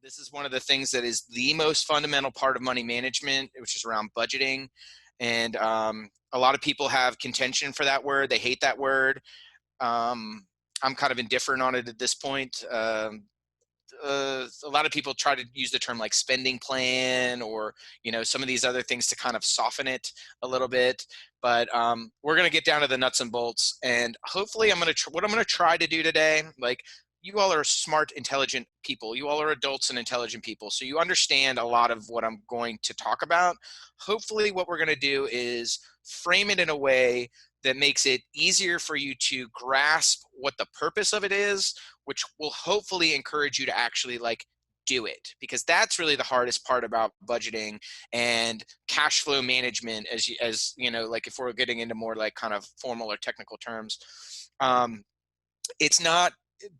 This is one of the things that is the most fundamental part of money management, which is around budgeting. And a lot of people have contention for that word. They hate that word. I'm kind of indifferent on it at this point. A lot of people try to use the term like spending plan or, some of these other things to kind of soften it a little bit. But we're going to get down to the nuts and bolts. And hopefully what I'm going to try to do today, like, you all are smart, intelligent people. You all are adults and intelligent people. So you understand a lot of what I'm going to talk about. Hopefully what we're going to do is frame it in a way that makes it easier for you to grasp what the purpose of it is, which will hopefully encourage you to actually do it, because that's really the hardest part about budgeting and cash flow management, as you know, like if we're getting into more like kind of formal or technical terms. It's not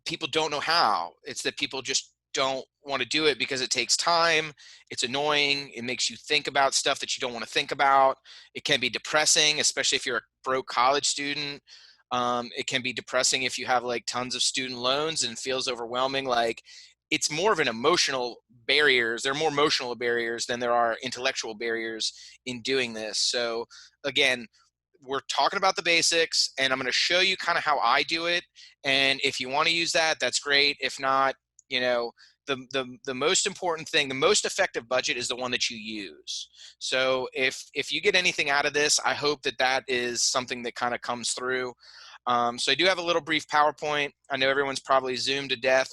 people don't know how, it's that people just don't want to do it because it takes time. It's annoying. It makes you think about stuff that you don't want to think about. It can be depressing, especially if you're a broke college student. It can be depressing if you have like tons of student loans and feels overwhelming. Like, it's more of an emotional barriers. There are more emotional barriers than there are intellectual barriers in doing this. So again, we're talking about the basics, and I'm going to show you kind of how I do it. And if you want to use that, that's great. If not, the most important thing, the most effective budget is the one that you use. So if you get anything out of this, I hope that is something that kind of comes through. So I do have a little brief PowerPoint. I know everyone's probably Zoomed to death.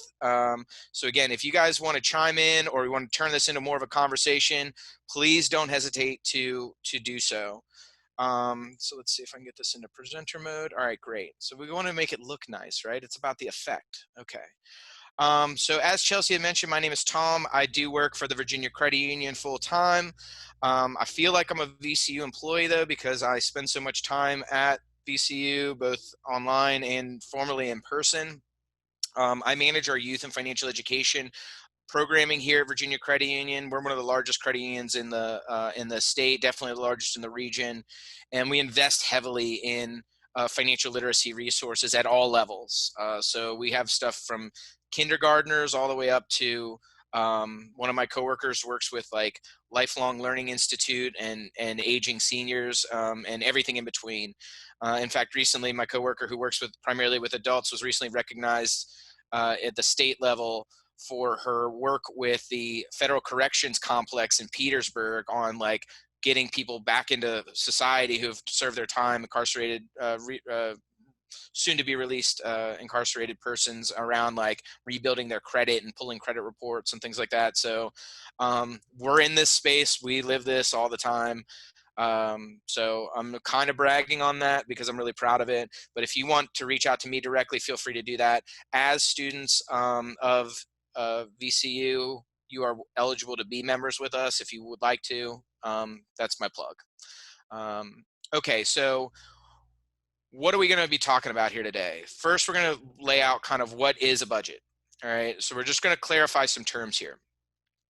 So again, if you guys want to chime in or you want to turn this into more of a conversation, please don't hesitate to do so. So let's see if I can get this into presenter mode. All right, great. So we want to make it look nice, right? It's about the effect. Okay. So as Chelsea had mentioned, my name is Tom. I do work for the Virginia Credit Union full time. I feel like I'm a VCU employee though, because I spend so much time at VCU, both online and formerly in person. I manage our youth and financial education programming here at Virginia Credit Union. We're one of the largest credit unions in the state, definitely the largest in the region, and we invest heavily in financial literacy resources at all levels. So we have stuff from kindergartners all the way up to one of my coworkers works with like Lifelong Learning Institute and aging seniors, and everything in between. In fact, recently my coworker who works primarily with adults was recently recognized at the state level for her work with the Federal Corrections Complex in Petersburg on like getting people back into society who've served their time, incarcerated, soon to be released incarcerated persons, around like rebuilding their credit and pulling credit reports and things like that. So we're in this space. We live this all the time. So I'm kind of bragging on that because I'm really proud of it. But if you want to reach out to me directly, feel free to do that. As students of VCU, you are eligible to be members with us if you would like to. That's my plug. Okay, so what are we going to be talking about here today? First, we're going to lay out kind of what is a budget. All right, so we're just going to clarify some terms here.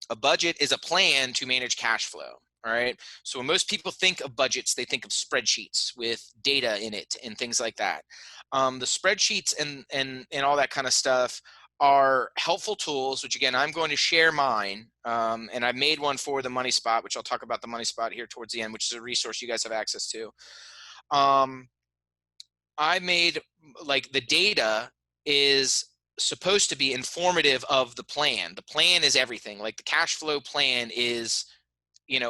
A budget is a plan to manage cash flow. All right. So when most people think of budgets, they think of spreadsheets with data in it and things like that. The spreadsheets and all that kind of stuff are helpful tools, which again, I'm going to share mine. And I made one for the Money Spot, which I'll talk about the Money Spot here towards the end, which is a resource you guys have access to. I made like the data is supposed to be informative of the plan. The plan is everything. Like the cash flow plan is,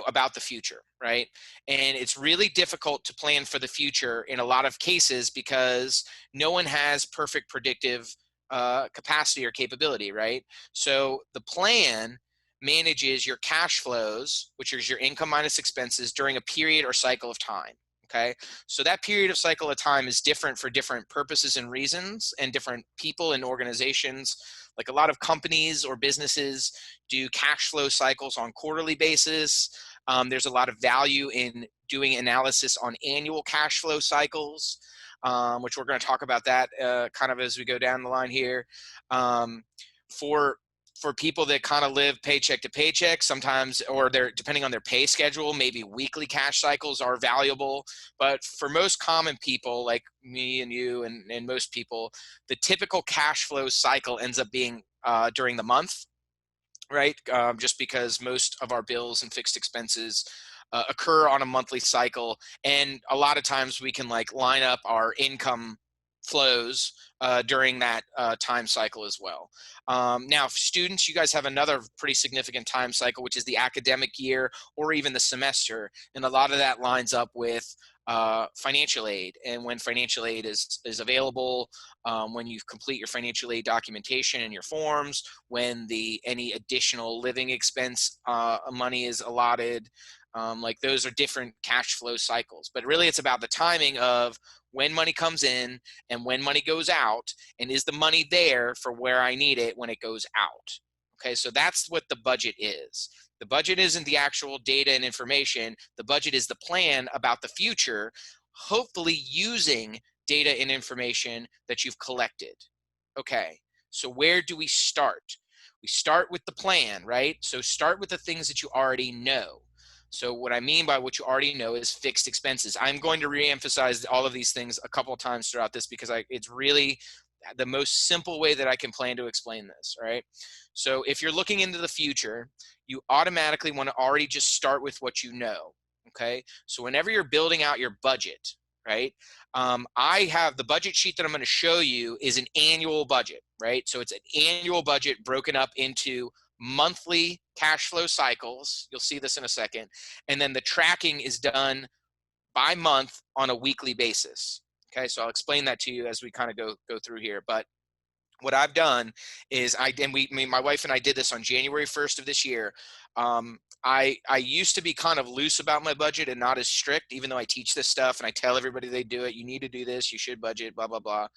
about the future, right? And it's really difficult to plan for the future in a lot of cases because no one has perfect predictive capacity or capability, right? So the plan manages your cash flows, which is your income minus expenses, during a period or cycle of time. Okay, so that period of cycle of time is different for different purposes and reasons, and different people and organizations. Like a lot of companies or businesses do cash flow cycles on quarterly basis. There's a lot of value in doing analysis on annual cash flow cycles, which we're going to talk about that kind of as we go down the line here. For people that kind of live paycheck to paycheck, sometimes, or they're depending on their pay schedule, maybe weekly cash cycles are valuable. But for most common people like me and you and most people, the typical cash flow cycle ends up being during the month. right? Just because most of our bills and fixed expenses occur on a monthly cycle, and a lot of times we can like line up our income flows during that time cycle as well. Now, for students, you guys have another pretty significant time cycle, which is the academic year or even the semester, and a lot of that lines up with financial aid, and when financial aid is available, when you complete your financial aid documentation and your forms, when the any additional living expense money is allotted. Like those are different cash flow cycles, but really it's about the timing of when money comes in and when money goes out, and is the money there for where I need it when it goes out. Okay, so that's what the budget is. The budget isn't the actual data and information. The budget is the plan about the future, hopefully using data and information that you've collected. Okay, so where do we start? We start with the plan, right? So start with the things that you already know. So what I mean by what you already know is fixed expenses. I'm going to reemphasize all of these things a couple of times throughout this because it's really the most simple way that I can plan to explain this, right? So if you're looking into the future, you automatically want to already just start with what you know, okay? So whenever you're building out your budget, right? I have the budget sheet that I'm going to show you is an annual budget, right? So it's an annual budget broken up into monthly cash flow cycles. You'll see this in a second. And then the tracking is done by month on a weekly basis. Okay, so I'll explain that to you as we kind of go through here. But what I've done is my wife and I did this on January 1st of this year. I used to be kind of loose about my budget and not as strict, even though I teach this stuff and I tell everybody they do it. You need to do this. You should budget, blah, blah, blah.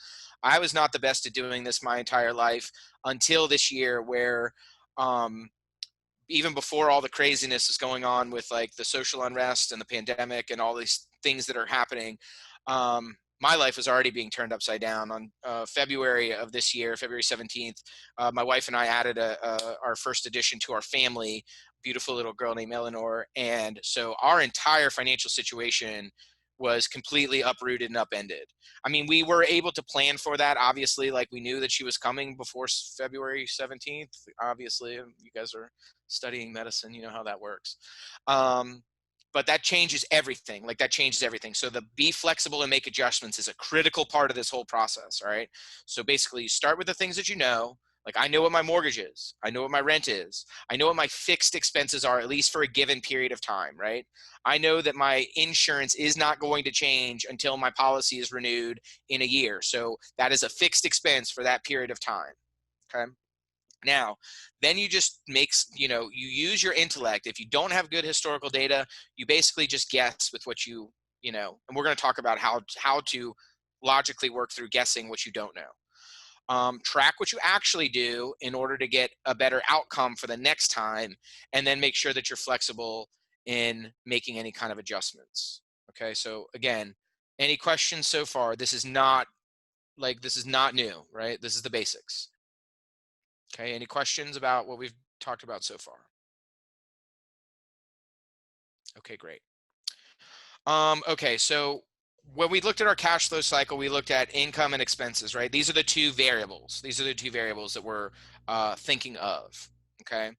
I was not the best at doing this my entire life until this year where, even before all the craziness is going on with like the social unrest and the pandemic and all these things that are happening, my life was already being turned upside down. On February of this year, February 17th, my wife and I added our first addition to our family, beautiful little girl named Eleanor. And so our entire financial situation was completely uprooted and upended. I mean, we were able to plan for that. Obviously, like we knew that she was coming before February 17th. Obviously, you guys are studying medicine, you know how that works. But that changes everything. Like that changes everything. So the be flexible and make adjustments is a critical part of this whole process. All right. So basically you start with the things that you know. Like I know what my mortgage is. I know what my rent is. I know what my fixed expenses are, at least for a given period of time, right? I know that my insurance is not going to change until my policy is renewed in a year. So that is a fixed expense for that period of time. Okay. Now, then you just you use your intellect. If you don't have good historical data, you basically just guess with what and we're going to talk about how to logically work through guessing what you don't know. Track what you actually do in order to get a better outcome for the next time, and then make sure that you're flexible in making any kind of adjustments. Okay, so again, any questions so far? This is not new, right? This is the basics. Okay, any questions about what we've talked about so far? Okay, great. Okay, so when we looked at our cash flow cycle, we looked at income and expenses, right? These are the two variables. These are the two variables that we're thinking of. Okay.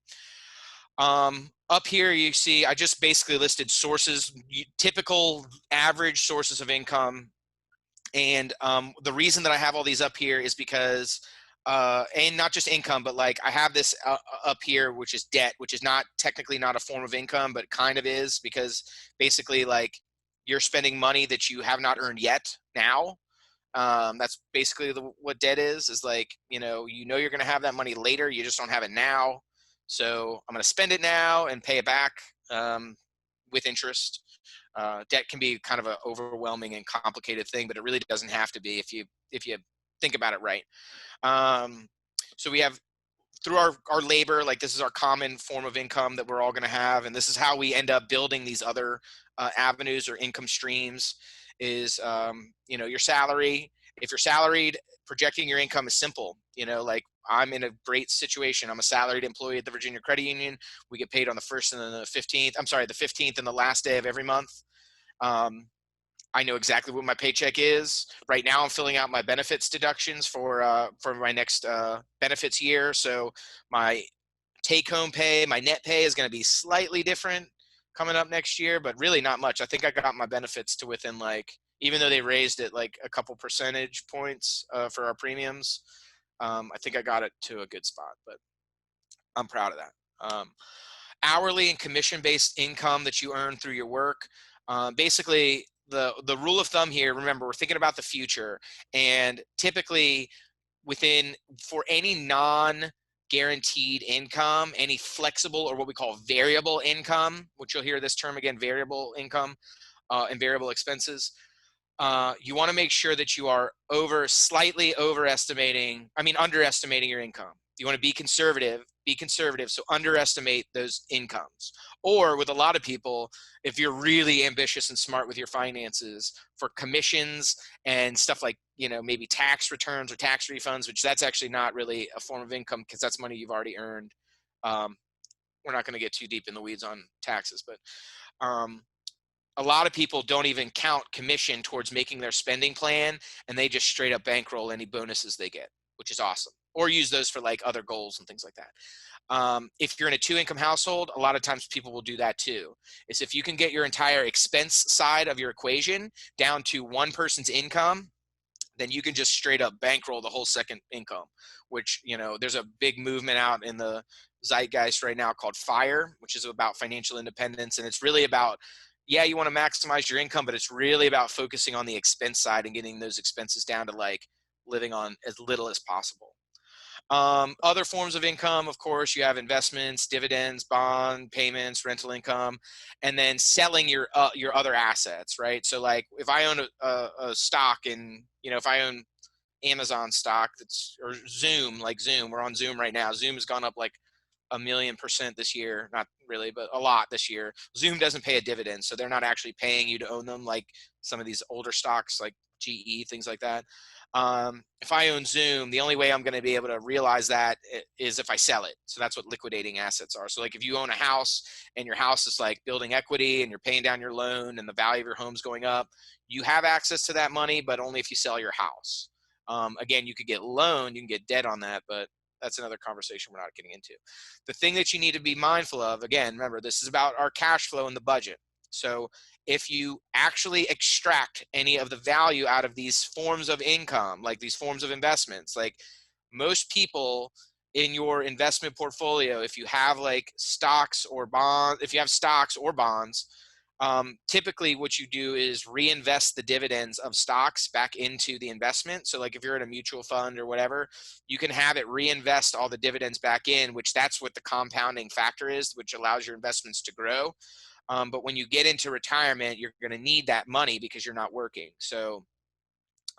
Up here, you see, I just basically listed sources, typical average sources of income. And the reason that I have all these up here is because, and not just income, but like I have this up here, which is debt, which is not technically not a form of income, but kind of is, because basically like you're spending money that you have not earned yet now. That's basically what debt is like, you're going to have that money later. You just don't have it now. So I'm going to spend it now and pay it back with interest. Debt can be kind of an overwhelming and complicated thing, but it really doesn't have to be if you think about it right. So we have through our labor, like this is our common form of income that we're all going to have, and this is how we end up building these other avenues or income streams. Is your salary. If you're salaried, projecting your income is simple. Like I'm in a great situation. I'm a salaried employee at the Virginia Credit Union. We get paid on the 1st and then the 15th. I'm sorry, the 15th and the last day of every month. I know exactly what my paycheck is. Right now, I'm filling out my benefits deductions for my next benefits year. So my take home pay, my net pay is going to be slightly different coming up next year, but really not much. I think I got my benefits to within like, even though they raised it like a couple percentage points for our premiums, I think I got it to a good spot, but I'm proud of that. Hourly and commission-based income that you earn through your work. Basically, the rule of thumb here, remember, we're thinking about the future, and typically for any non-guaranteed income, any flexible or what we call variable income, which you'll hear this term again, variable income and variable expenses, you want to make sure that you are underestimating your income. You want to be conservative, so underestimate those incomes. Or with a lot of people, if you're really ambitious and smart with your finances, for commissions and stuff like, maybe tax returns or tax refunds, which that's actually not really a form of income because that's money you've already earned. We're not going to get too deep in the weeds on taxes, but a lot of people don't even count commission towards making their spending plan, and they just straight up bankroll any bonuses they get, which is awesome, or use those for like other goals and things like that. If you're in a 2-income household, a lot of times people will do that too. Is if you can get your entire expense side of your equation down to one person's income, then you can just straight up bankroll the whole second income, which, there's a big movement out in the zeitgeist right now called FIRE, which is about financial independence. And it's really about, yeah, you want to maximize your income, but it's really about focusing on the expense side and getting those expenses down to like living on as little as possible. Other forms of income, of course, you have investments, dividends, bond payments, rental income, and then selling your other assets, right? So like if I own a stock and, if I own Amazon stock or Zoom, like Zoom, we're on Zoom right now. Zoom has gone up like 1,000,000% this year. Not really, but a lot this year. Zoom doesn't pay a dividend, so they're not actually paying you to own them like some of these older stocks like GE, things like that. If I own Zoom, the only way I'm going to be able to realize that is if I sell it. So that's what liquidating assets are. So like if you own a house and your house is like building equity and you're paying down your loan and the value of your home's going up, you have access to that money, but only if you sell your house. Again, you could get loan, you can get debt on that, but that's another conversation we're not getting into. The thing that you need to be mindful of, again, remember, this is about our cash flow and the budget. So if you actually extract any of the value out of these forms of income, like these forms of investments, like most people in your investment portfolio, if you have like stocks or bonds, typically what you do is reinvest the dividends of stocks back into the investment. So like if you're in a mutual fund or whatever, you can have it reinvest all the dividends back in, which that's what the compounding factor is, which allows your investments to grow. But when you get into retirement, you're going to need that money because you're not working. So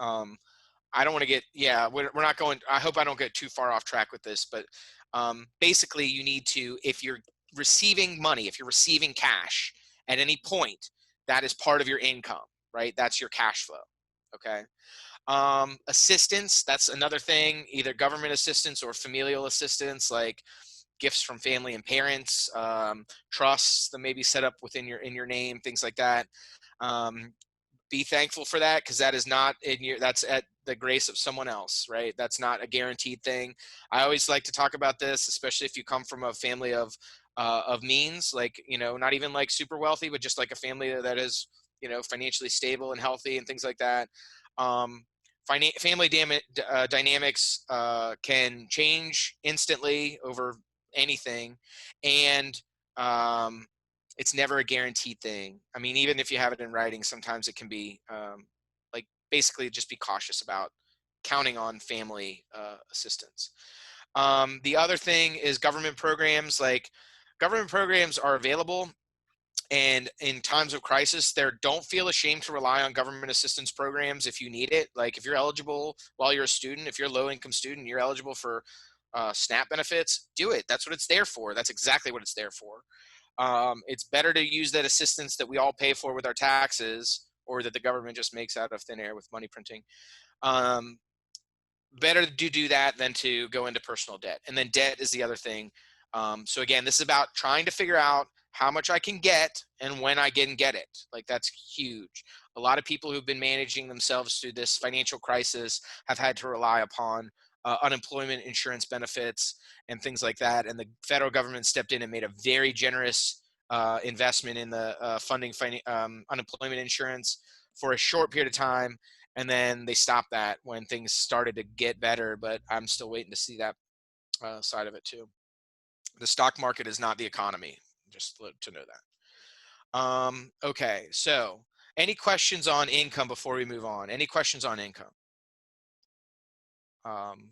I don't want to we're not going, I hope I don't get too far off track with this, but basically you need to, if you're receiving money, if you're receiving cash at any point, that is part of your income, right? That's your cash flow. Okay. Assistance, that's another thing, either government assistance or familial assistance, like gifts from family and parents, trusts that may be set up in your name, things like that. Be thankful for that, because that is not that's at the grace of someone else, right? That's not a guaranteed thing. I always like to talk about this, especially if you come from a family of means, like, not even like super wealthy, but just like a family that is, financially stable and healthy and things like that. Family dynamics can change instantly over anything, and it's never a guaranteed thing. I mean, even if you have it in writing, sometimes it can be like basically just be cautious about counting on family assistance. The other thing is government programs. Like government programs are available, and in times of crisis, don't feel ashamed to rely on government assistance programs if you need it. Like if you're eligible while you're a student, if you're a low income student, you're eligible for SNAP benefits, do it. That's what it's there for. That's exactly what it's there for. It's better to use that assistance that we all pay for with our taxes, or that the government just makes out of thin air with money printing. Better to do that than to go into personal debt. And then debt is the other thing. So again, this is about trying to figure out how much I can get and when I can get it. Like that's huge. A lot of people who've been managing themselves through this financial crisis have had to rely upon unemployment insurance benefits and things like that. And the federal government stepped in and made a very generous investment in the funding unemployment insurance for a short period of time. And then they stopped that when things started to get better. But I'm still waiting to see that side of it too. The stock market is not the economy, just to know that. Okay, so any questions on income before we move on? Any questions on income? Um,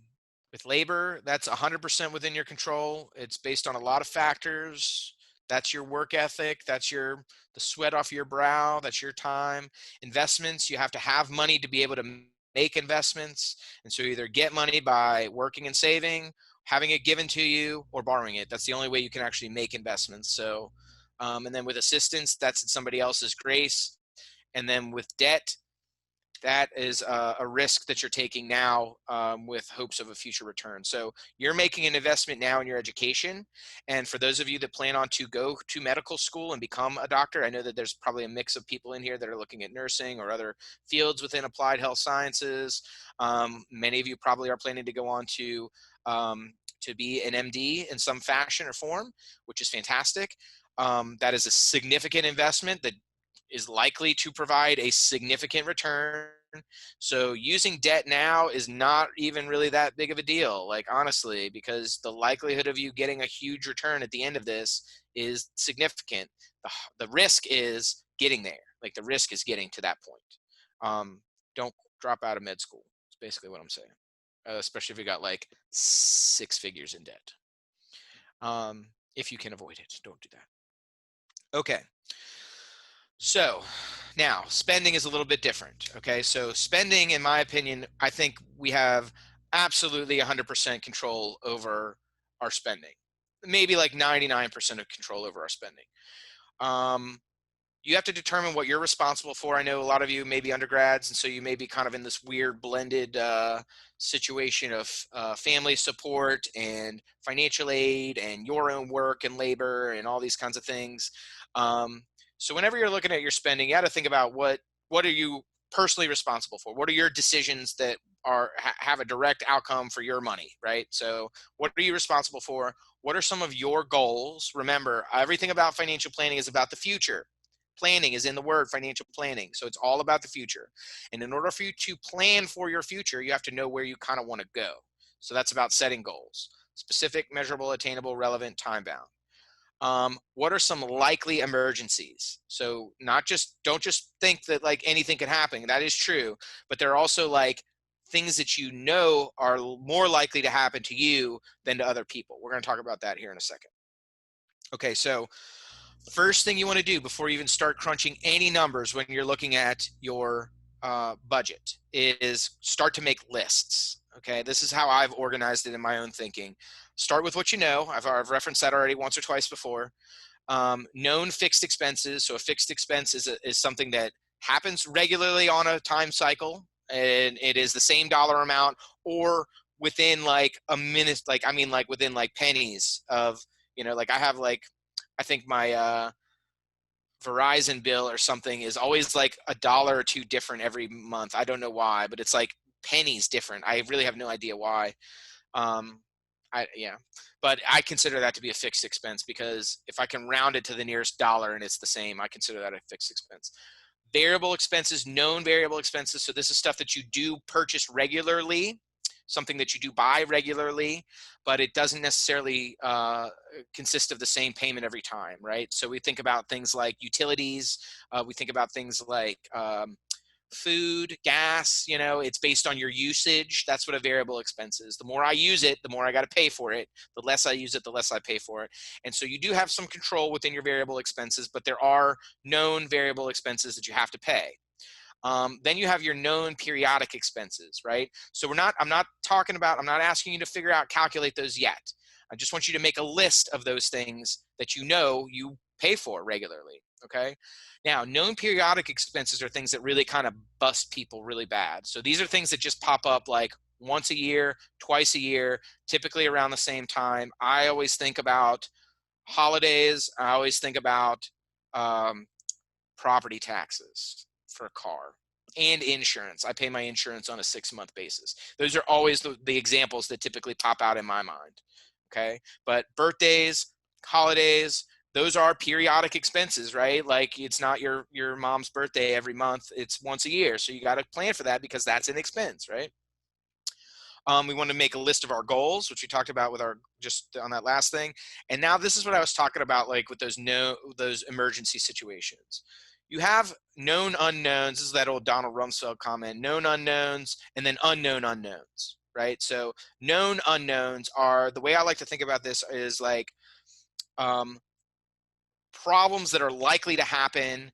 with labor, that's 100% within your control. It's based on a lot of factors. That's your work ethic. That's the sweat off your brow. That's your time. Investments, you have to have money to be able to make investments. And so you either get money by working and saving, having it given to you, or borrowing it. That's the only way you can actually make investments. So, and then with assistance, that's at somebody else's grace. And then with debt, that is a risk that you're taking now with hopes of a future return. So you're making an investment now in your education. And for those of you that plan on to go to medical school and become a doctor, I know that there's probably a mix of people in here that are looking at nursing or other fields within applied health sciences. Many of you probably are planning to go on to be an MD in some fashion or form, which is fantastic. That is a significant investment that is likely to provide a significant return. So using debt now is not even really that big of a deal, like honestly, because the likelihood of you getting a huge return at the end of this is significant. The risk is getting there. Like the risk is getting to that point. Don't drop out of med school. That's basically what I'm saying. Especially if you got like 6 figures in debt. If you can avoid it, don't do that. Okay. So now spending is a little bit different. Okay. So spending, in my opinion, I think we have absolutely 100% control over our spending. Maybe like 99% of control over our spending. You have to determine what you're responsible for. I know a lot of you may be undergrads, and so you may be kind of in this weird blended situation of family support and financial aid and your own work and labor and all these kinds of things. So whenever you're looking at your spending, you got to think about what are you personally responsible for? What are your decisions that have a direct outcome for your money, right? So what are you responsible for? What are some of your goals? Remember, everything about financial planning is about the future. Planning is in the word financial planning. So it's all about the future. And in order for you to plan for your future, you have to know where you kind of want to go. So that's about setting goals: specific, measurable, attainable, relevant, time bound. What are some likely emergencies? So don't just think that like anything can happen. That is true, but there are also like things that you know are more likely to happen to you than to other people. We're going to talk about that here in a second. Okay, so first thing you want to do before you even start crunching any numbers when you're looking at your budget is start to make lists. Okay, this is how I've organized it in my own thinking. Start with what you know. I've referenced that already once or twice before. Known fixed expenses. So a fixed expense is something that happens regularly on a time cycle, and it is the same dollar amount or within like a minute. Like I mean, like within like pennies of, like I have like, I think my Verizon bill or something is always like $1 or $2 different every month. I don't know why, but it's like pennies different. I really have no idea why. Um, yeah, but I consider that to be a fixed expense because if I can round it to the nearest dollar and it's the same, I consider that a fixed expense. Variable expenses, known variable expenses. So this is stuff that you do purchase regularly, something that you do buy regularly, but it doesn't necessarily consist of the same payment every time, right? So we think about things like utilities. We think about things like food, gas, it's based on your usage. That's what a variable expense is. The more I use it, the more I got to pay for it. The less I use it, the less I pay for it. And so you do have some control within your variable expenses, but there are known variable expenses that you have to pay. Then you have your known periodic expenses, right? So I'm not asking you to figure out, calculate those yet. I just want you to make a list of those things that you pay for regularly, okay? Now, known periodic expenses are things that really kind of bust people really bad. So these are things that just pop up like once a year, twice a year, typically around the same time. I always think about holidays. I always think about property taxes for a car. and insurance. I pay my insurance on a 6-month basis. Those are always the examples that typically pop out in my mind. Okay. But birthdays, holidays, those are periodic expenses, right? Like it's not your mom's birthday every month. It's once a year. So you got to plan for that because that's an expense, right? We want to make a list of our goals, which we talked about with our just on that last thing. And now this is what I was talking about, like with those emergency situations. You have known unknowns. This is that old Donald Rumsfeld comment: known unknowns, and then unknown unknowns. Right. So known unknowns are, the way I like to think about this is like um, problems that are likely to happen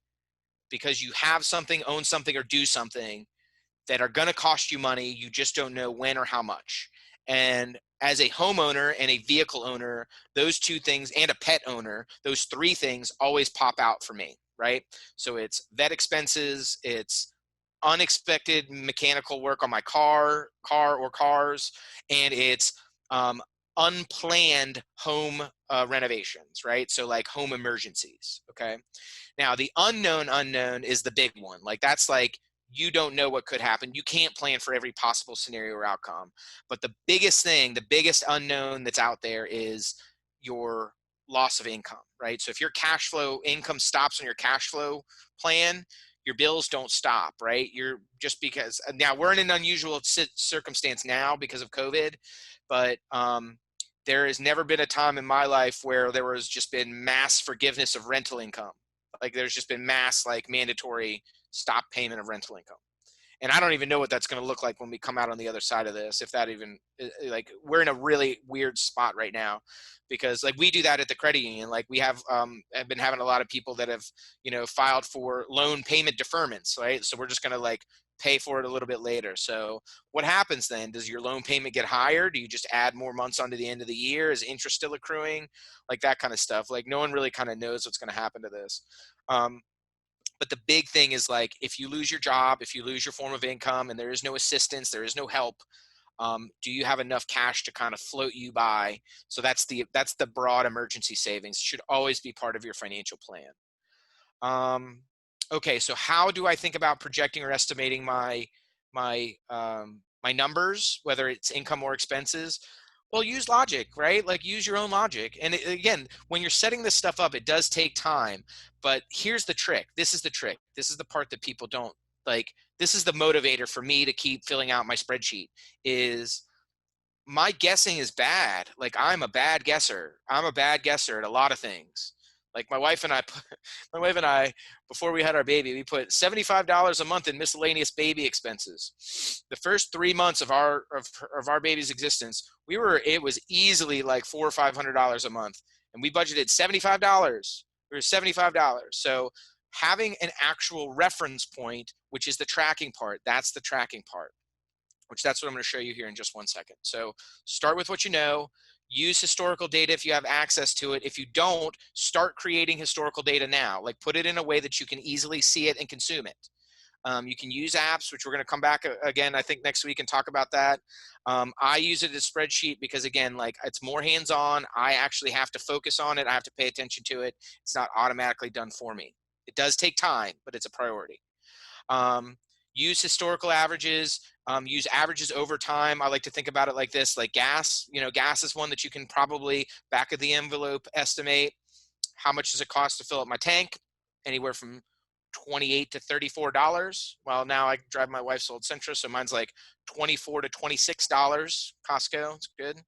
because you have something, own something, or do something that are going to cost you money. You just don't know when or how much. And as a homeowner and a vehicle owner, those two things, and a pet owner, those three things always pop out for me, right? So it's vet expenses, it's unexpected mechanical work on my car or cars, and it's um, unplanned home renovations, right? So like home emergencies, okay? Now, the unknown is the big one. Like that's like you don't know what could happen. You can't plan for every possible scenario or outcome. But the biggest thing, the biggest unknown that's out there is your loss of income, right? So if your cash flow income stops on your cash flow plan, your bills don't stop, right? You're just because now we're in an unusual circumstance now because of COVID, but there has never been a time in my life where there was just been mass forgiveness of rental income. Like there's just been mass like mandatory stop payment of rental income. And I don't even know what that's going to look like when we come out on the other side of this, if that even, like we're in a really weird spot right now because like we do that at the credit union. Like we have been having a lot of people that have, filed for loan payment deferments, right? So we're just going to like pay for it a little bit later. So what happens then? Does your loan payment get higher? Do you just add more months onto the end of the year? Is interest still accruing? Like that kind of stuff. Like no one really kind of knows what's going to happen to this. But the big thing is like if you lose your job, if you lose your form of income and there is no assistance, there is no help, do you have enough cash to kind of float you by? So that's the broad emergency savings. It should always be part of your financial plan. Okay, so how do I think about projecting or estimating my numbers, whether it's income or expenses? Well, use logic, right? Like use your own logic. And again, when you're setting this stuff up, it does take time. But here's the trick. This is the trick. This is the part that people don't like. This is the motivator for me to keep filling out my spreadsheet is my guessing is bad. Like I'm a bad guesser. I'm a bad guesser at a lot of things. Like my wife and I, before we had our baby, we put $75 a month in miscellaneous baby expenses. The first 3 months of our baby's existence, it was easily like $400 or $500 a month, and we budgeted $75. We were $75. So having an actual reference point, which is the tracking part, that's the tracking part. That's what I'm going to show you here in just 1 second. So start with what you know, use historical data if you have access to it. If you don't, start creating historical data now. Like put it in a way that you can easily see it and consume it. You can use apps, which we're going to come back again, I think next week and talk about that. I use it as a spreadsheet because again, like it's more hands-on. I actually have to focus on it. I have to pay attention to it. It's not automatically done for me. It does take time, but it's a priority. Use historical averages, use averages over time. I like to think about it like this, like gas, gas is one that you can probably back of the envelope estimate. How much does it cost to fill up my tank? Anywhere from $28 to $34. Well, now I drive my wife's old Sentra, so mine's like $24 to $26. Costco, it's good.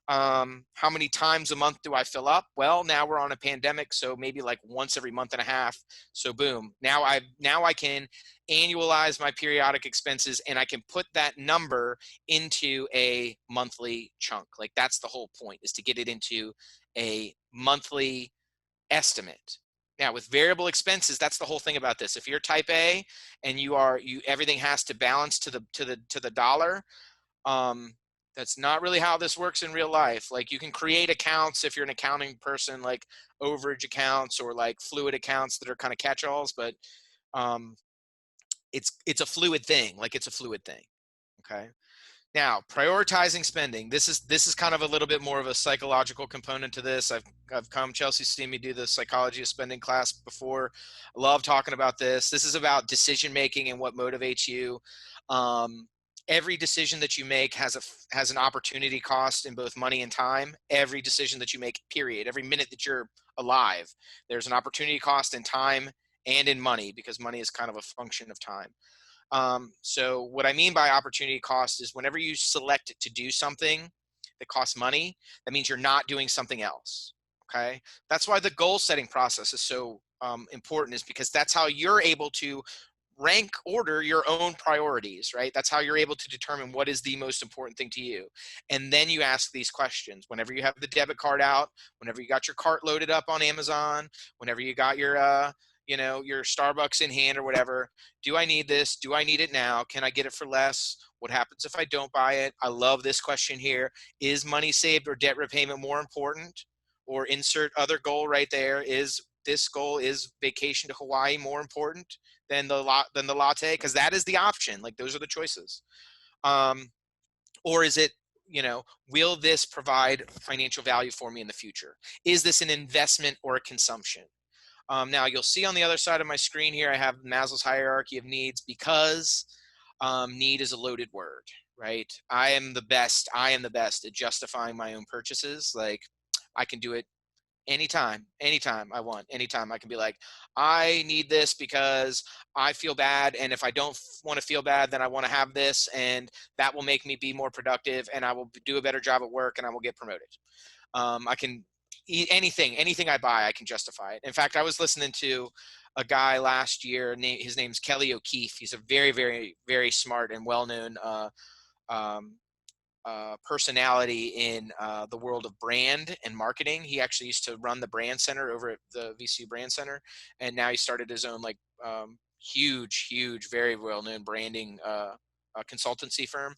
How many times a month do I fill up? Well, now we're on a pandemic, so maybe like once every month and a half. So boom, now I can annualize my periodic expenses and I can put that number into a monthly chunk. Like that's the whole point, is to get it into a monthly estimate. Now with variable expenses, that's the whole thing about this. If you're type A and everything has to balance to the dollar, that's not really how this works in real life. Like you can create accounts if you're an accounting person, like overage accounts or like fluid accounts that are kind of catch-alls, but it's a fluid thing. Like it's a fluid thing. Okay. Now, prioritizing spending. This is kind of a little bit more of a psychological component to this. I've come Chelsea's seen me do the psychology of spending class before. I love talking about this. This is about decision making and what motivates you. Um, every decision that you make has an opportunity cost in both money and time. Every decision that you make, period. Every minute that you're alive, there's an opportunity cost in time and in money, because money is kind of a function of time. So what I mean by opportunity cost is whenever you select to do something that costs money, that means you're not doing something else. Okay. That's why the goal setting process is so important, is because that's how you're able to rank order your own priorities, right? That's how you're able to determine what is the most important thing to you. And then you ask these questions whenever you have the debit card out, whenever you got your cart loaded up on Amazon, whenever you got your Starbucks in hand or whatever. Do I need this? Do I need it now? Can I get it for less? What happens if I don't buy it? I love this question here. Is money saved or debt repayment more important? Or insert other goal right there. Is this goal, is vacation to Hawaii more important than the latte? Because that is the option. Like, those are the choices. Um, or is it, will this provide financial value for me in the future? Is this an investment or a consumption? Now you'll see on the other side of my screen here, I have Maslow's hierarchy of needs, because need is a loaded word, right? I am the best. I am the best at justifying my own purchases. Like, I can do it anytime I want. Anytime I can be like, I need this because I feel bad, and if I don't want to feel bad, then I want to have this, and that will make me be more productive, and I will do a better job at work, and I will get promoted. I can eat anything I buy, I can justify it. In fact, I was listening to a guy last year. His name's Kelly O'Keefe. He's a very, very, very smart and well-known um, personality in the world of brand and marketing. He actually used to run the brand center over at the VCU Brand Center, and now he started his own huge, very well-known branding consultancy firm.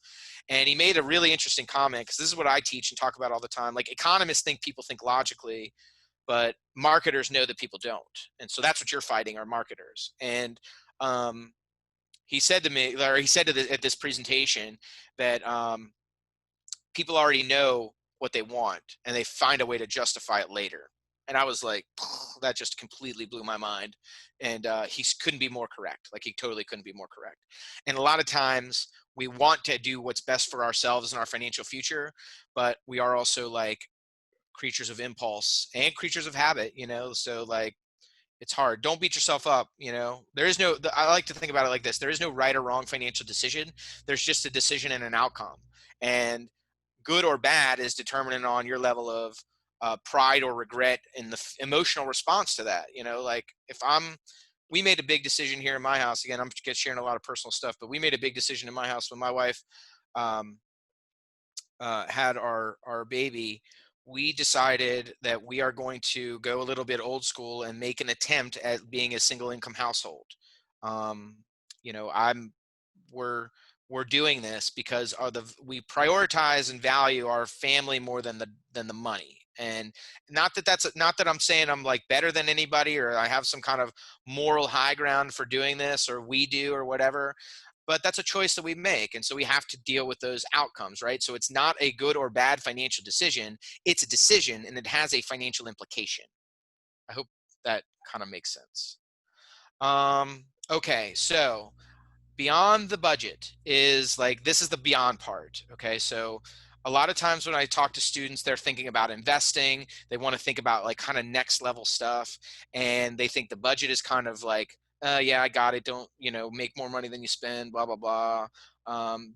And he made a really interesting comment, because this is what I teach and talk about all the time. Like, economists think people think logically, but marketers know that people don't. And so that's what you're fighting, are marketers. And he said to me, or he said at this presentation, that people already know what they want, and they find a way to justify it later. And I was like, that just completely blew my mind. And he couldn't be more correct. Like, he totally couldn't be more correct. And a lot of times we want to do what's best for ourselves and our financial future, but we are also like creatures of impulse and creatures of habit, So, like, it's hard. Don't beat yourself up. There is no, I like to think about it like this. There is no right or wrong financial decision. There's just a decision and an outcome. And good or bad is determined on your level of pride or regret and the emotional response to that. Like, we made a big decision here in my house. Again, I'm just sharing a lot of personal stuff, but we made a big decision in my house when my wife um, had our baby. We decided that we are going to go a little bit old school and make an attempt at being a single income household. Um, you know, I'm we're we're doing this because we prioritize and value our family more than the money. And not that I'm saying I'm like better than anybody, or I have some kind of moral high ground for doing this, or we do, or whatever, but that's a choice that we make. And so we have to deal with those outcomes, right? So it's not a good or bad financial decision. It's a decision, and it has a financial implication. I hope that kind of makes sense. Okay, so beyond the budget is like, this is the beyond part. Okay, so a lot of times when I talk to students, they're thinking about investing. They want to think about like kind of next level stuff, and they think the budget is kind of like, yeah, I got it, don't make more money than you spend, blah blah blah.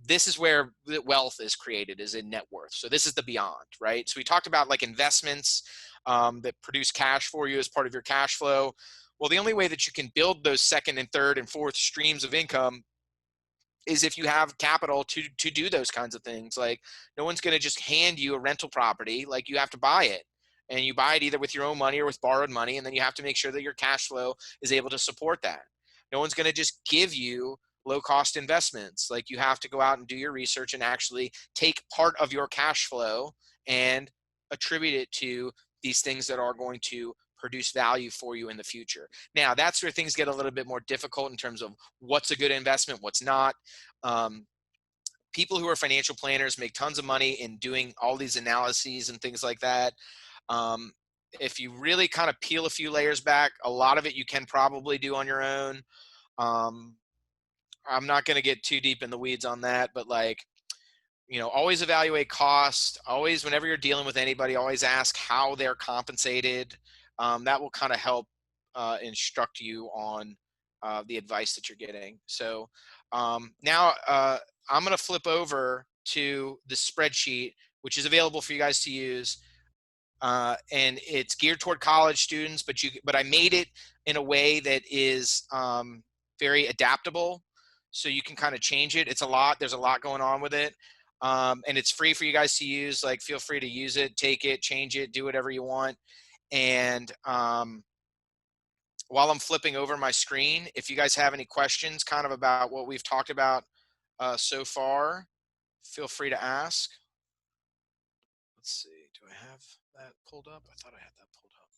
This is where the wealth is created, is in net worth. So this is the beyond, right? So we talked about like investments that produce cash for you as part of your cash flow. Well, the only way that you can build those second and third and fourth streams of income is if you have capital to do those kinds of things. Like, no one's going to just hand you a rental property. Like, you have to buy it, and you buy it either with your own money or with borrowed money, and then you have to make sure that your cash flow is able to support that. No one's going to just give you low cost investments. Like, you have to go out and do your research and actually take part of your cash flow and attribute it to these things that are going to produce value for you in the future. Now, that's where things get a little bit more difficult in terms of what's a good investment, what's not. Um, people who are financial planners make tons of money in doing all these analyses and things like that. Um, if you really kind of peel a few layers back, a lot of it you can probably do on your own. Um, I'm not going to get too deep in the weeds on that, but like, always evaluate cost. Always, whenever you're dealing with anybody, always ask how they're compensated. That will kind of help instruct you on the advice that you're getting. So now I'm going to flip over to the spreadsheet, which is available for you guys to use. And it's geared toward college students, but I made it in a way that is very adaptable, so you can kind of change it. There's a lot going on with it, and it's free for you guys to use. Like, feel free to use it, take it, change it, do whatever you want. And while I'm flipping over my screen, if you guys have any questions kind of about what we've talked about so far, feel free to ask. Let's see, do I have that pulled up? I thought I had that pulled up.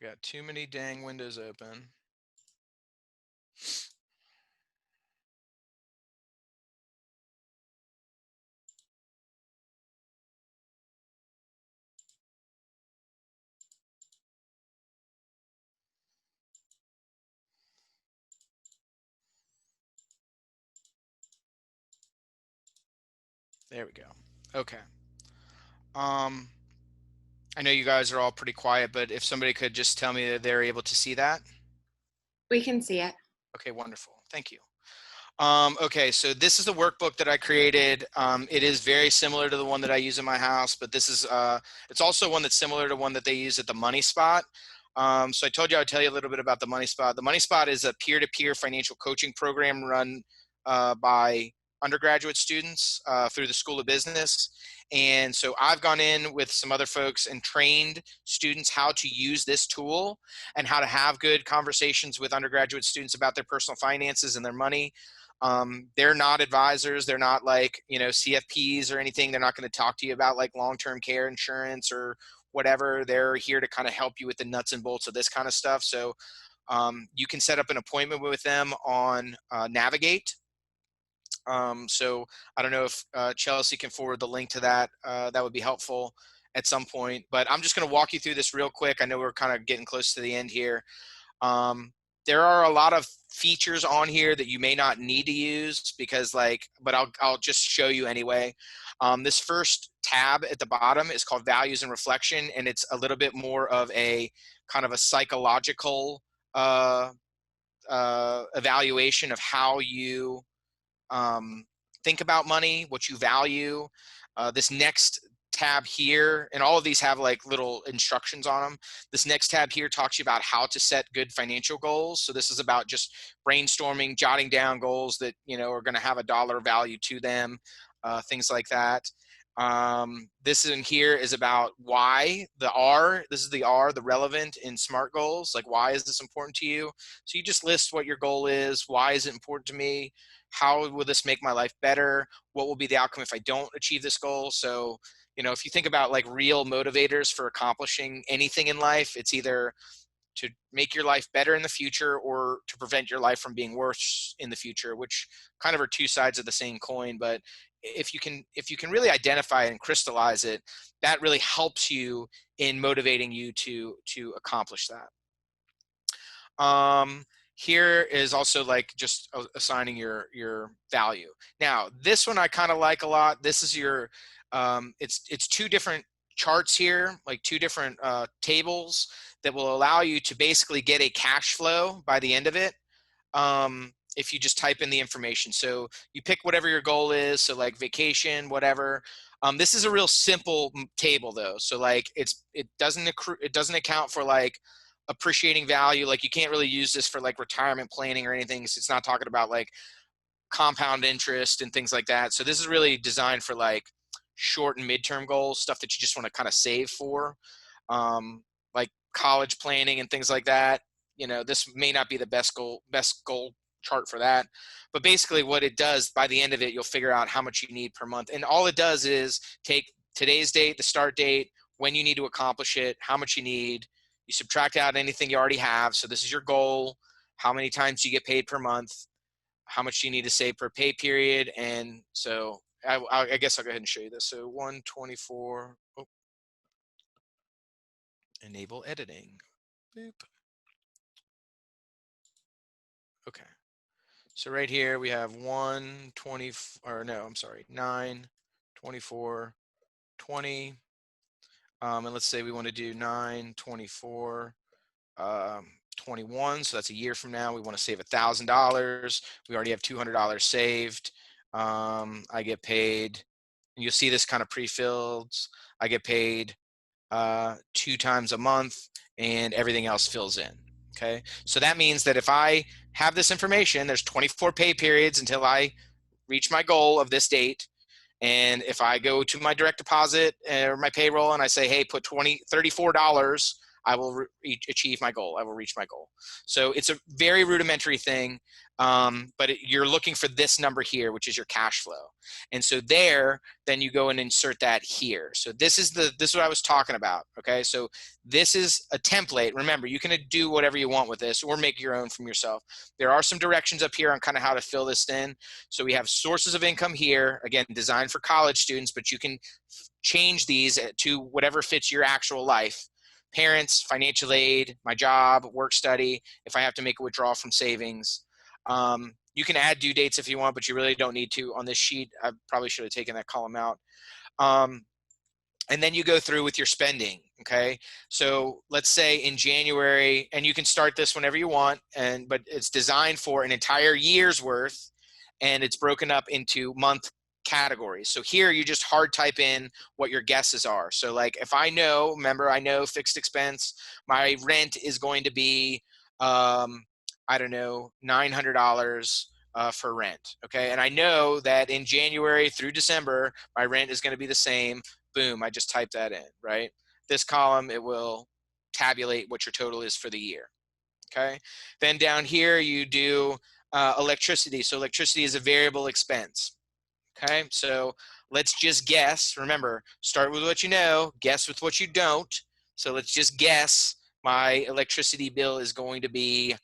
I got too many dang windows open. There we go. Okay. I know you guys are all pretty quiet, but if somebody could just tell me that they're able to see that. We can see it. Okay, wonderful. Thank you. Okay, so this is the workbook that I created. It is very similar to the one that I use in my house, but this is it's also one that's similar to one that they use at the Money Spot. So I told you I'd tell you a little bit about the Money Spot. The Money Spot is a peer-to-peer financial coaching program run by undergraduate students through the School of Business. And so I've gone in with some other folks and trained students how to use this tool and how to have good conversations with undergraduate students about their personal finances and their money. They're not advisors. They're not like, CFPs or anything. They're not going to talk to you about like long-term care insurance or whatever. They're here to kind of help you with the nuts and bolts of this kind of stuff. So you can set up an appointment with them on Navigate. So I don't know if Chelsea can forward the link to that. That would be helpful at some point. But I'm just going to walk you through this real quick. I know we're kind of getting close to the end here. There are a lot of features on here that you may not need to use but I'll just show you anyway. This first tab at the bottom is called Values and Reflection, and it's a little bit more of a kind of a psychological evaluation of how you think about money, what you value. This next tab here, and all of these have like little instructions on them. This next tab here talks to you about how to set good financial goals. So this is about just brainstorming, jotting down goals that are going to have a dollar value to them, things like that. This in here is about why, the R. This is the R, the relevant in SMART goals. Like, why is this important to you? So you just list what your goal is. Why is it important to me? How will this make my life better? What will be the outcome if I don't achieve this goal? So, if you think about like real motivators for accomplishing anything in life, it's either to make your life better in the future or to prevent your life from being worse in the future, which kind of are two sides of the same coin. But if you can really identify and crystallize it, that really helps you in motivating you to accomplish that. Here is also like just assigning your value. Now, this one I kind of like a lot. This is your, it's two different charts here, like two different tables that will allow you to basically get a cash flow by the end of it. If you just type in the information. So you pick whatever your goal is. So like vacation, whatever. This is a real simple table though. So like it doesn't account for like appreciating value. Like, you can't really use this for like retirement planning or anything. So it's not talking about like compound interest and things like that. So this is really designed for like short and midterm goals, stuff that you just want to kind of save for, like college planning and things like that. This may not be the best goal chart for that, but basically what it does, by the end of it, you'll figure out how much you need per month. And all it does is take today's date, the start date, when you need to accomplish it, how much you need. You subtract out anything you already have. So this is your goal. How many times do you get paid per month? How much do you need to save per pay period? And so I guess I'll go ahead and show you this. So 124, oh, enable editing. Boop. Okay. So right here we have 120, or no, I'm sorry, 9, 24, 20. And let's say we want to do 9, 24, 21. So that's a year from now. We want to save $1,000. We already have $200 saved. I get paid, and you'll see this kind of pre-filled. I get paid 2 times a month, and everything else fills in. Okay, so that means that if I have this information, there's 24 pay periods until I reach my goal of this date. And if I go to my direct deposit or my payroll and I say, hey, put $34, I will achieve my goal. I will reach my goal. So it's a very rudimentary thing, but you're looking for this number here, which is your cash flow. And so there, then you go and insert that here. So this is what I was talking about. Okay, so this is a template. Remember, you can do whatever you want with this or make your own from yourself. There are some directions up here on kind of how to fill this in. So we have sources of income here, again, designed for college students, but you can change these to whatever fits your actual life. Parents, financial aid, my job, work study, if I have to make a withdrawal from savings. You can add due dates if you want, but you really don't need to on this sheet. I probably should have taken that column out. And then you go through with your spending, okay? So let's say in January, and you can start this whenever you want, but it's designed for an entire year's worth, and it's broken up into month categories. So here you just hard type in what your guesses are. So like if I know, remember I know fixed expense, my rent is going to be, I don't know, $900 for rent, okay? And I know that in January through December, my rent is gonna be the same. Boom, I just type that in, right? This column, it will tabulate what your total is for the year, okay? Then down here, you do electricity. So electricity is a variable expense, okay? So let's just guess. Remember, start with what you know, guess with what you don't. So let's just guess my electricity bill is going to be,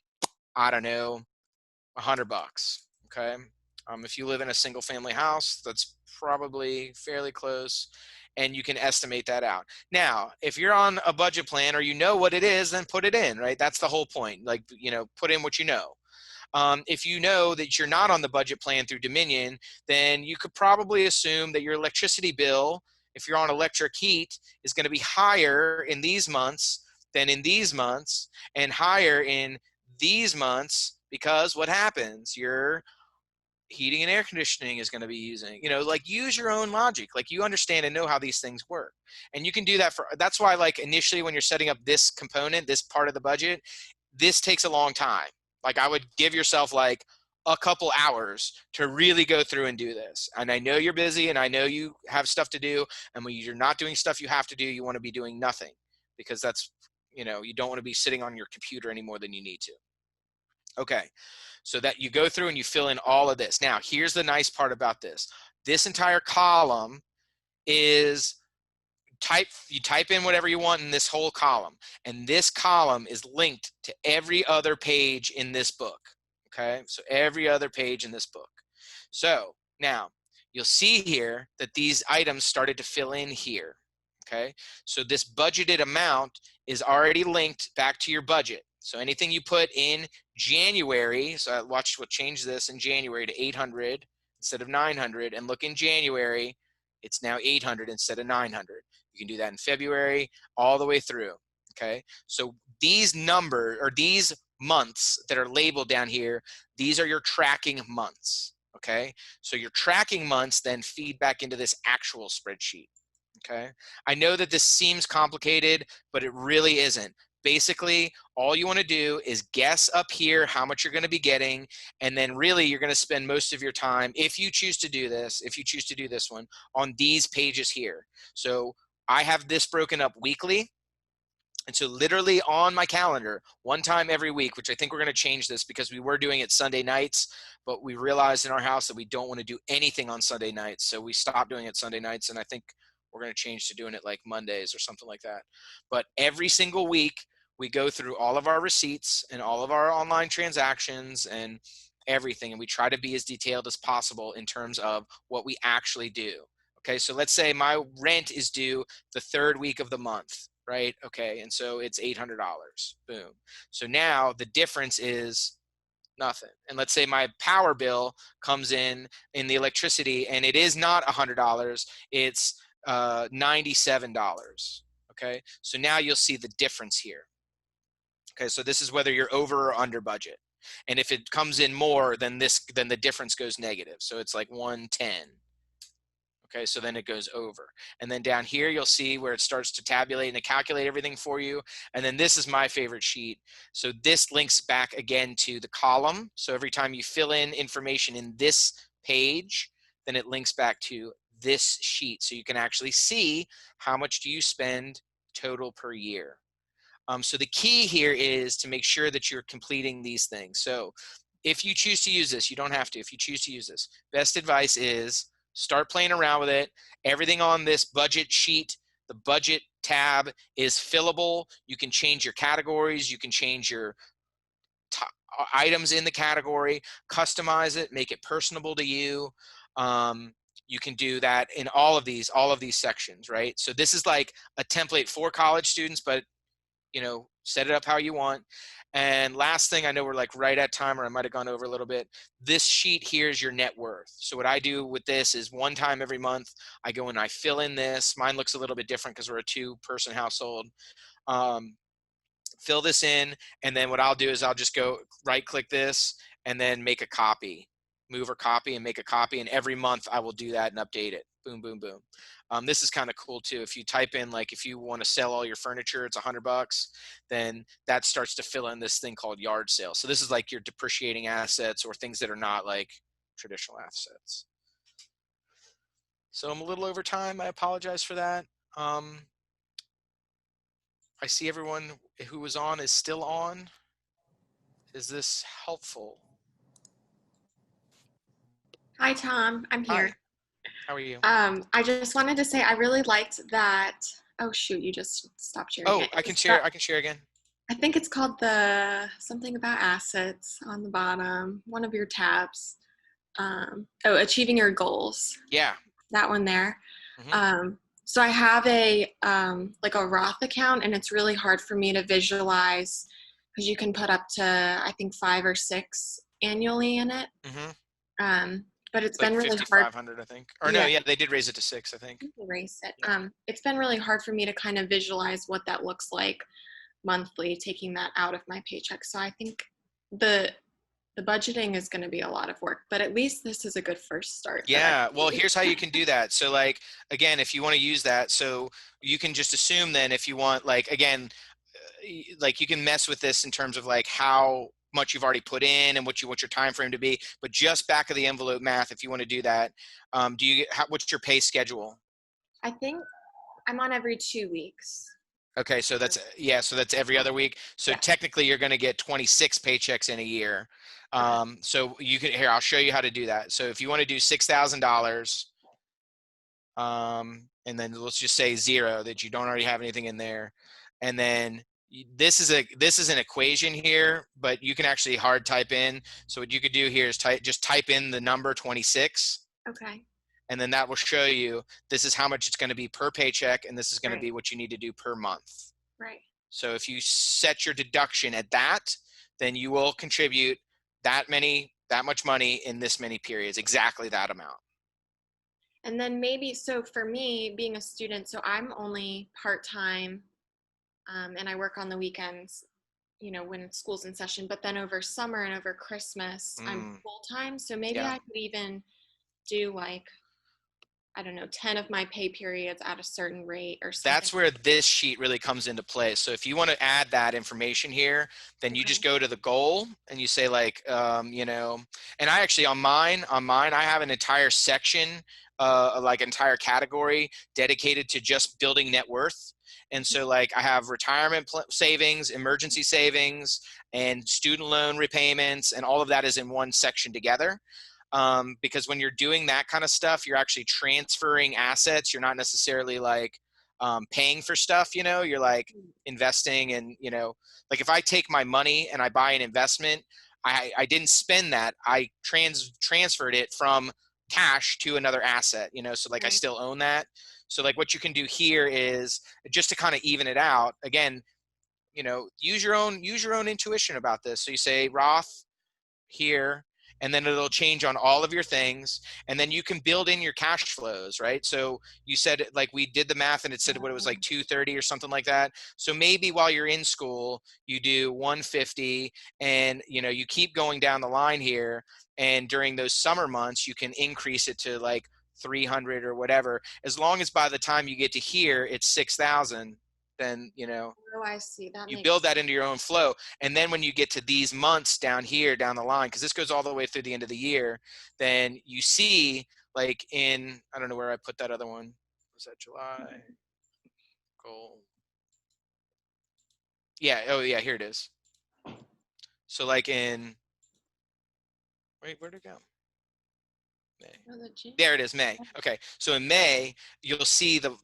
I don't know, $100, okay? If you live in a single family house, that's probably fairly close, and you can estimate that out. Now, if you're on a budget plan or you know what it is, then put it in, right? That's the whole point. Like, put in what you know. If you know that you're not on the budget plan through Dominion, then you could probably assume that your electricity bill, if you're on electric heat, is going to be higher in these months than in these months, and higher in these months because what happens? Your heating and air conditioning is going to be using, like use your own logic. Like you understand and know how these things work. And you can do that that's why like initially when you're setting up this component, this part of the budget, this takes a long time. Like I would give yourself like a couple hours to really go through and do this. And I know you're busy and I know you have stuff to do. And when you're not doing stuff you have to do, you want to be doing nothing because that's, you don't want to be sitting on your computer any more than you need to. Okay, so that you go through and you fill in all of this. Now, here's the nice part about this. This entire column is you type in whatever you want in this whole column, and this column is linked to every other page in this book, okay? So every other page in this book. So now you'll see here that these items started to fill in here, okay? So this budgeted amount is already linked back to your budget. So anything you put in January, so watch, we'll change this in January to 800 instead of 900, and look in January, it's now 800 instead of 900. You can do that in February, all the way through, okay? So these numbers, or these months that are labeled down here, these are your tracking months, okay? So your tracking months then feed back into this actual spreadsheet, okay? I know that this seems complicated, but it really isn't. Basically, all you want to do is guess up here how much you're going to be getting, and then really you're going to spend most of your time, if you choose to do this, if you choose to do this one, on these pages here. So I have this broken up weekly, and so literally on my calendar, one time every week, which I think we're going to change this because we were doing it Sunday nights, but we realized in our house that we don't want to do anything on Sunday nights, so we stopped doing it Sunday nights, and I think we're going to change to doing it like Mondays or something like that. But every single week, we go through all of our receipts and all of our online transactions and everything. And we try to be as detailed as possible in terms of what we actually do. Okay, so let's say my rent is due the third week of the month, right? Okay, and so it's $800. Boom. So now the difference is nothing. And let's say my power bill comes in the electricity and it is not $100, it's $97. Okay, so now you'll see the difference here. Okay, so this is whether you're over or under budget. And if it comes in more, then then the difference goes negative. So it's like 110. Okay, so then it goes over. And then down here, you'll see where it starts to tabulate and to calculate everything for you. And then this is my favorite sheet. So this links back again to the column. So every time you fill in information in this page, then it links back to this sheet. So you can actually see how much do you spend total per year. So the key here is to make sure that you're completing these things. So if you choose to use this, you don't have to. If you choose to use this, best advice is start playing around with it. Everything on this budget sheet, the budget tab is fillable. You can change your categories. You can change your items in the category, customize it, make it personable to you. You can do that in all of these sections, right? So this is like a template for college students, but set it up how you want. And last thing, I know we're like right at time, or I might have gone over a little bit. This sheet here is your net worth. So what I do with this is one time every month, I go and I fill in this. Mine looks a little bit different because we're a 2-person household. Fill this in, and then what I'll do is I'll just go right click this and then make a copy, move or copy and make a copy. And every month I will do that and update it. Boom, boom, boom. This is kind of cool too. If you type in, like, if you want to sell all your furniture, it's $100, then that starts to fill in this thing called yard sale. So this is like your depreciating assets or things that are not like traditional assets. So I'm a little over time. I apologize for that. I see everyone who was on is still on. Is this helpful? Hi, Tom. I'm Hi, here. how are you? I just wanted to say I really liked that. Oh shoot, you just stopped sharing Oh, it. I can share. I can share again. I think it's called the something about assets on the bottom, one of your tabs. Achieving your goals. Yeah. That one there. Hmm. So I have a like a Roth account, and it's really hard for me to visualize because you can put up to I think 5 or 6 annually in it. Hmm. But it's Like been really hard. 5,500, I think. Or no, Yeah, yeah, they did raise it to 6, I think. erase it. Yeah. It's been really hard for me to kind of visualize what that looks like monthly, taking that out of my paycheck. So I think the the budgeting is going to be a lot of work, but at least this is a good first start that I Yeah, well, can here's how you can do that. So like, again, if you want to use that, so you can just assume then if you want, like, again, like you can mess with this in terms of like how much you've already put in and what you want your time frame to be, but just back of the envelope math, if you want to do that, what's your pay schedule? I think I'm on every 2 weeks. Okay, so that's, yeah, so that's every other week. So Yeah. technically you're going to get 26 paychecks in a year. Okay. So you can, here, I'll show you how to do that. So if you want to do $6,000, and then let's just say 0, that you don't already have anything in there. And then this is an equation here, but you can actually hard type in. So what you could do here is just type in the number 26. Okay. And then that will show you this is how much it's going to be per paycheck, and this is going to Right. be what you need to do per month. Right. So if you set your deduction at that, then you will contribute that much money in this many periods, exactly that amount. And then maybe, so for me, being a student, so I'm only part-time, and I work on the weekends, when school's in session, but then over summer and over Christmas, I'm Mm, full-time. So maybe yeah. I could even do like, I don't know, 10 of my pay periods at a certain rate or something. That's where this sheet really comes into play. So if you want to add that information here, then you just Okay. go to the goal and you say like, and I actually on mine, I have an entire section, like entire category dedicated to just building net worth. And so like I have retirement savings, emergency savings, and student loan repayments, and all of that is in one section together. because when you're doing that kind of stuff, you're actually transferring assets. You're not necessarily like paying for stuff, you're like investing. And, like if I take my money and I buy an investment, I didn't spend that. I transferred it from cash to another asset, so like I Right. still own that. So like what you can do here is just to kind of even it out again, use your own intuition about this. So you say Roth here, and then it'll change on all of your things, and then you can build in your cash flows, right? So you said, like, we did the math and it said what it was, like 230 or something like that. So maybe while you're in school you do 150, and you keep going down the line here, and during those summer months you can increase it to like 300 or whatever, as long as by the time you get to here it's 6,000. Then Oh, I see. That you makes build that into your own flow. And then when you get to these months down here down the line, because this goes all the way through the end of the year, then you see, like, in, I don't know where I put that other one. Was that July? Goal. Yeah. Oh yeah, here it is. So like in, wait, where'd it go? May. oh, the June. There it is, May. Okay, so in May you'll see the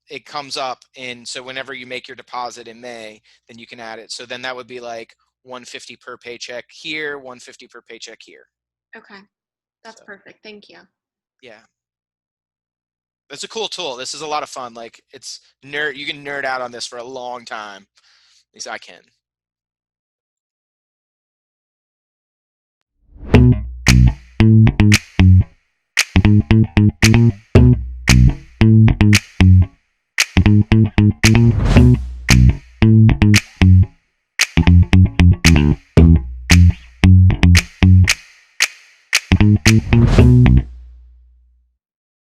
it comes up, and so whenever you make your deposit in May, then you can add it. So then that would be like 150 per paycheck here, 150 per paycheck here. Okay, that's So perfect. Thank you. yeah, that's a cool tool. This is a lot of fun. Like, it's nerd. You can nerd out on this for a long time. At least I can.